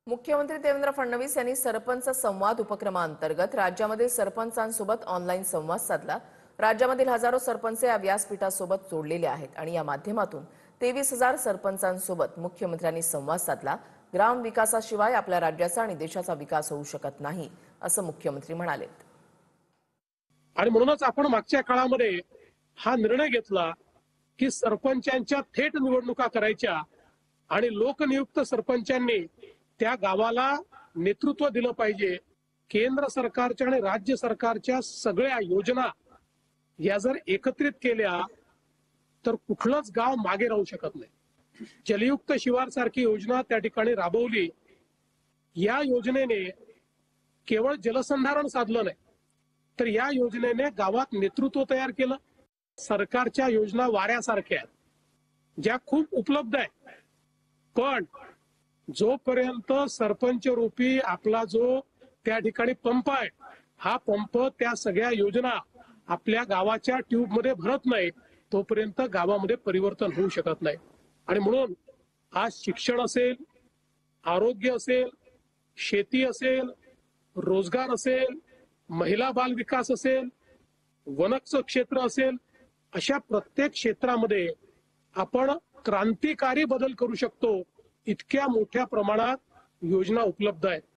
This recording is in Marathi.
मुख्यमंत्री देवेंद्र फडणवीस यांनी सरपंच संवाद उपक्रमांतर्गत राज्यामधील सरपंचांसोबत ऑनलाईन संवाद साधला। राज्यामधील हजारो सरपंच या व्यासपीठासोबत जोडलेले आहेत आणि या माध्यमातून 23,000 सरपंचांसोबत मुख्यमंत्र्यांनी संवाद साधला। ग्राम विकासाशिवाय आपल्या राज्याचा आणि देशाचा विकास होऊ शकत नाही, असं मुख्यमंत्री म्हणाले। आणि म्हणूनच आपण मागच्या काळामध्ये हा निर्णय घेतला की सरपंचांच्या थेट निवडणुका करायच्या आणि लोकनियुक्त सरपंचांनी त्या गावाला नेतृत्व दिलं पाहिजे। केंद्र सरकारच्या आणि राज्य सरकारच्या सगळ्या योजना या जर एकत्रित केल्या तर कुठलंच गाव मागे राहू शकत नाही। जलयुक्त शिवार सारखी योजना त्या ठिकाणी राबवली। या योजनेने केवळ जलसंधारण साधलं नाही, तर या योजनेने गावात नेतृत्व तयार केलं। सरकारच्या योजना वाऱ्यासारख्या आहेत, ज्या खूप उपलब्ध आहेत, पण जोपर्यंत सरपंच रूपी आपला जो त्या ठिकाणी पंप आहे, हा पंप त्या सगळ्या योजना आपल्या गावाच्या ट्यूबमध्ये भरत नाही, तोपर्यंत गावामध्ये परिवर्तन होऊ शकत नाही। आणि म्हणून आज शिक्षण असेल, आरोग्य असेल, शेती असेल, रोजगार असेल, महिला बाल विकास असेल, वनचं क्षेत्र असेल, अशा प्रत्येक क्षेत्रामध्ये आपण क्रांतिकारी बदल करू शकतो। इतक्या मोठ्या प्रमाणात योजना उपलब्ध आहेत।